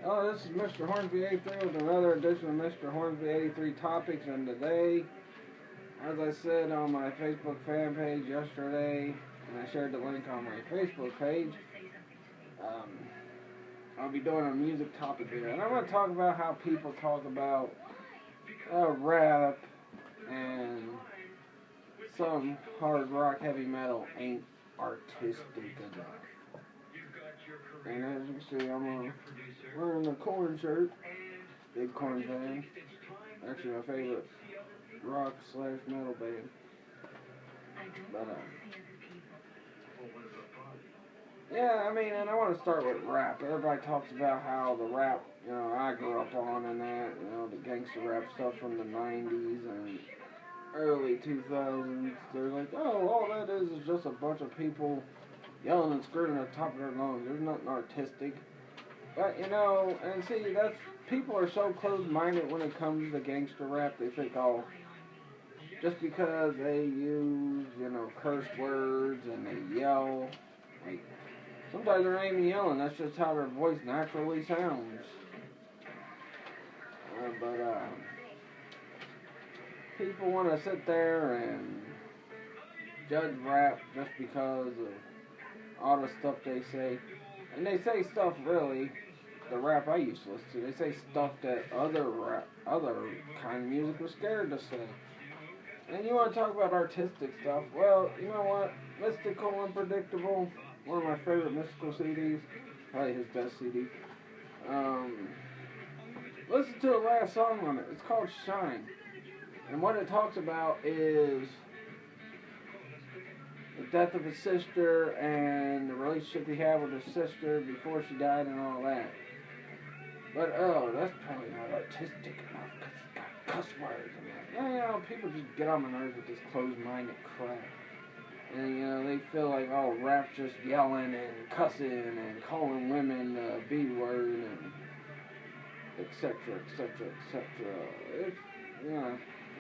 Oh, this is Mr. Hornsby83 with another edition of Mr. Hornsby83 Topics, and today, as I said on my Facebook fan page yesterday, and I shared the link on my Facebook page, I'll be doing a music topic here, and I want to talk about how people talk about rap and some hard rock, heavy metal ain't artistic enough. And as you see, I'm wearing a Korn shirt, big Korn fan. Actually, my favorite rock/metal band. But yeah, I mean, and I want to start with rap. Everybody talks about how the rap, I grew up on and that, the gangster rap stuff from the 90s and early 2000s. They're like, oh, all that is just a bunch of people yelling and screaming at the top of their lungs. There's nothing artistic. But, and see, people are so closed-minded when it comes to gangster rap. They think, oh, just because they use, curse words and they yell, like, sometimes they're not even yelling. That's just how their voice naturally sounds. People want to sit there and judge rap just because of all the stuff they say. And they say stuff, really, the rap I used to listen to, they say stuff that other kind of music was scared to say. And you want to talk about artistic stuff, well, you know what, Mystical Unpredictable, one of my favorite Mystical CDs, probably his best CD. Listen to the last song on it, it's called Shine. And what it talks about is the death of his sister and the relationship he had with his sister before she died and all that. But, that's probably not artistic enough because it's got cuss words and that. People just get on my nerves with this closed-minded crap. And, they feel like, oh, rap's just yelling and cussing and calling women the B word and etc., etc., etc.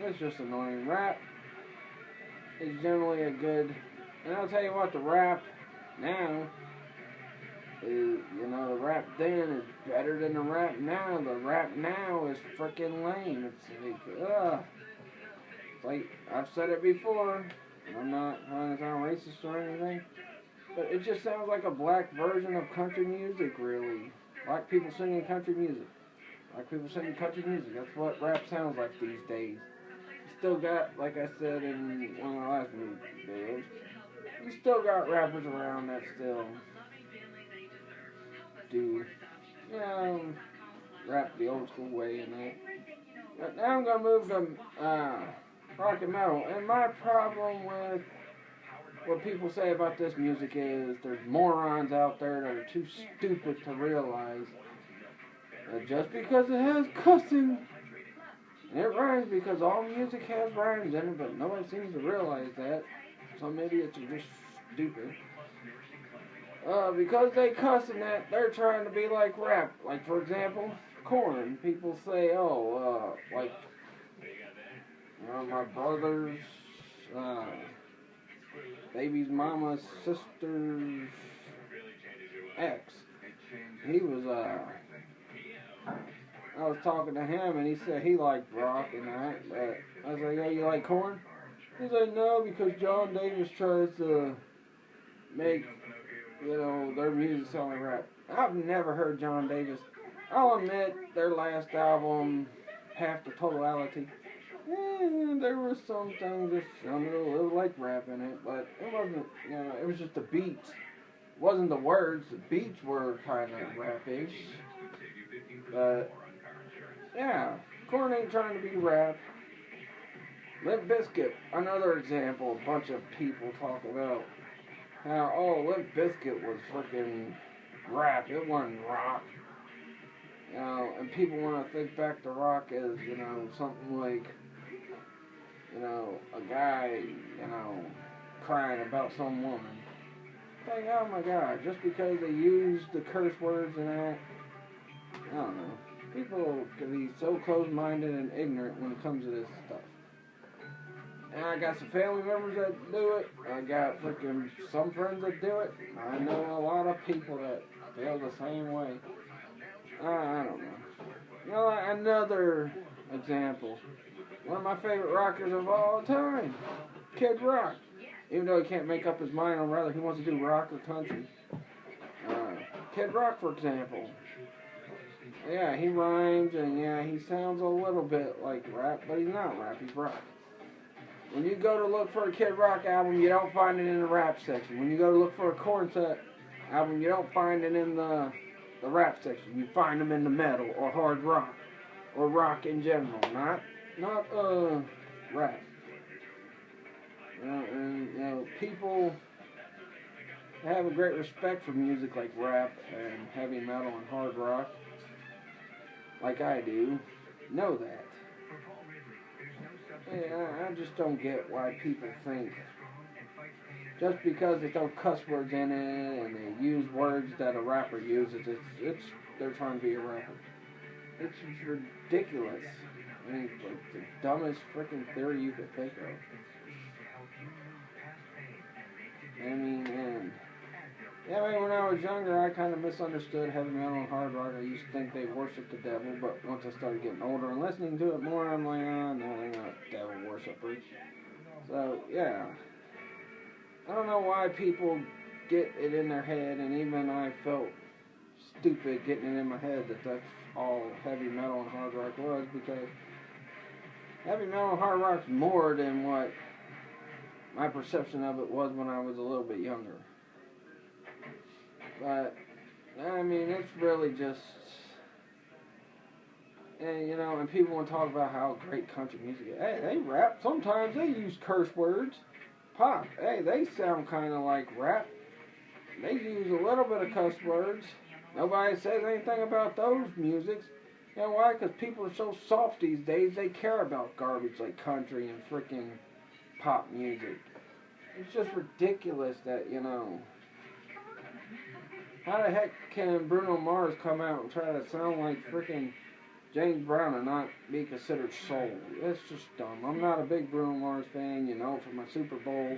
It's just annoying. Rap is generally a good... And I'll tell you what, the rap now is, the rap then is better than the rap now. The rap now is freaking lame. It's like, I've said it before, and I'm not trying to sound racist or anything, but it just sounds like a black version of country music, really. Black people singing country music. Black people singing country music. That's what rap sounds like these days. You still got, like I said in one of my last videos, you still got rappers around that still do, rap the old school way and that. But now I'm going to move to rock and metal. And my problem with what people say about this music is there's morons out there that are too stupid to realize that just because it has cussing, and it rhymes because all music has rhymes in it, but nobody seems to realize that. Some idiots are just stupid. Because they cuss in that, they're trying to be like rap. Like, for example, Korn. People say, my brother's, baby's mama's sister's ex. He was, I was talking to him and he said he liked rock and that, but I was like, oh, you like Korn? He's like, no, because John Davis tries to make, their music sound like rap. I've never heard John Davis. I'll admit, their last album, Half the Totality, there were some things that sounded a little like rap in it, but it wasn't, it was just the beats. It wasn't the words, the beats were kind of rap-ish. But, yeah, Korn ain't trying to be rap. Limp Bizkit, another example. A bunch of people talk about how, Limp Bizkit was freaking rap. It wasn't rock. And people want to think back to rock as, something like, a guy, crying about some woman. Like, oh my God, just because they use the curse words and that, I don't know. People can be so closed-minded and ignorant when it comes to this stuff. And I got some family members that do it. I got freaking some friends that do it. I know a lot of people that feel the same way. I don't know. You know, another example. One of my favorite rockers of all time, Kid Rock. Even though he can't make up his mind on whether he wants to do rock or country. Kid Rock, for example. Yeah, he rhymes and yeah, he sounds a little bit like rap, but he's not rap, he's rock. When you go to look for a Kid Rock album, you don't find it in the rap section. When you go to look for a Corn Set album, you don't find it in the rap section. You find them in the metal or hard rock or rock in general, not rap. And people have a great respect for music like rap and heavy metal and hard rock, like I do. Know that. Yeah, I just don't get why people think just because they throw cuss words in it and they use words that a rapper uses, they're trying to be a rapper. It's ridiculous. I mean, it's like the dumbest freaking theory you could think of. I mean, man. Yeah, I mean, when I was younger, I kind of misunderstood heavy metal and hard rock. I used to think they worshiped the devil, but once I started getting older and listening to it more, I'm like, oh, no, they're not devil worshippers. So, yeah. I don't know why people get it in their head, and even I felt stupid getting it in my head that that's all heavy metal and hard rock was, because heavy metal and hard rock's more than what my perception of it was when I was a little bit younger. But, I mean, it's really just, and, you know, and people want to talk about how great country music is. Hey, they rap. Sometimes they use curse words. Pop, hey, they sound kind of like rap. They use a little bit of cuss words. Nobody says anything about those musics. You know why? Because people are so soft these days, they care about garbage like country and freaking pop music. It's just ridiculous that, you know, how the heck can Bruno Mars come out and try to sound like freaking James Brown and not be considered soul? It's just dumb. I'm not a big Bruno Mars fan, you know, for my Super Bowl,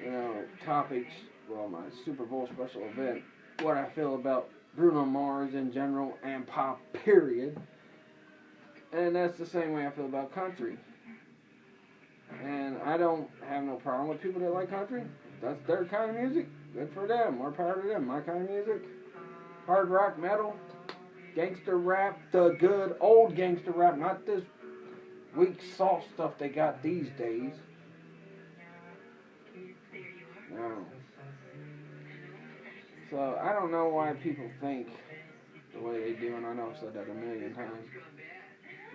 you know, topics, well, my Super Bowl special event, what I feel about Bruno Mars in general and pop, period. And that's the same way I feel about country. And I don't have no problem with people that like country. That's their kind of music. Good for them. More power to them. My kind of music. Hard rock, metal, gangster rap, the good old gangster rap, not this weak, soft stuff they got these days. No. So, I don't know why people think the way they do, and I know I've said that a million times.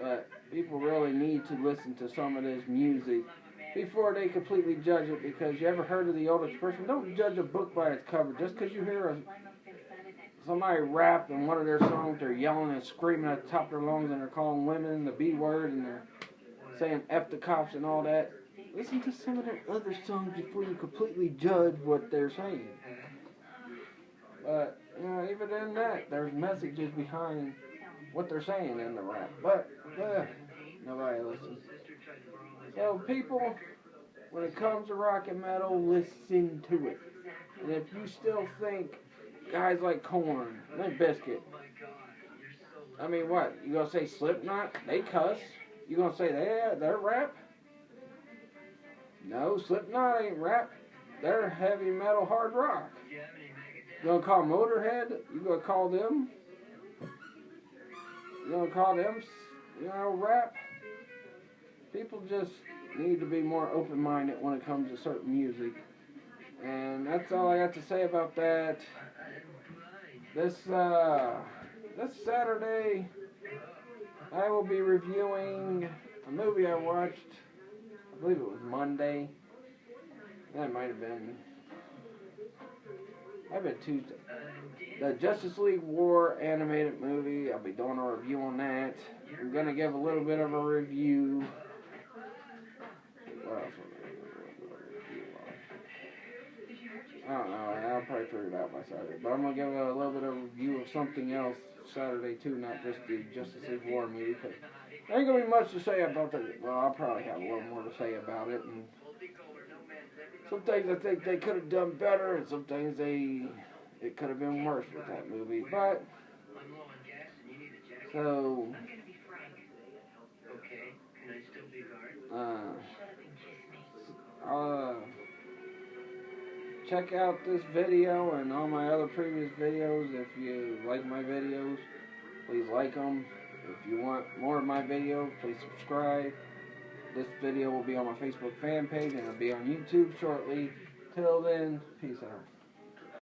But people really need to listen to some of this music before they completely judge it, because you ever heard of the old expression, don't judge a book by its cover. Just because you hear somebody rap in one of their songs, they're yelling and screaming at the top of their lungs and they're calling women the B word and they're saying F the cops and all that. Listen to some of their other songs before you completely judge what they're saying. But, you know, even in that, there's messages behind what they're saying in the rap. But, nobody listens. So, people, when it comes to rock and metal, listen to it. And if you still think guys like Korn, Limp Bizkit, I mean, what? You gonna say Slipknot? They cuss. You gonna say they're rap? No, Slipknot ain't rap. They're heavy metal hard rock. You gonna call Motorhead? You gonna call them? You gonna call them, you know, rap? People just need to be more open-minded when it comes to certain music. And that's all I got to say about that. This Saturday, I will be reviewing a movie I watched. I believe it was Monday. That might have been Tuesday. The Justice League War animated movie. I'll be doing a review on that. I'm going to give a little bit of a review. What else was I don't know. I'll probably figure it out by Saturday. But I'm going to give a little bit of a review of something else Saturday too, not just the Justice League War movie. Cause there ain't going to be much to say about it. Well, I'll probably have a little more to say about it. And some things I think they could have done better, and some things it could have been worse with that movie. But So, check out this video and all my other previous videos. If you like my videos, please like them. If you want more of my videos, please subscribe. This video will be on my Facebook fan page and it'll be on YouTube shortly. Till then, peace out.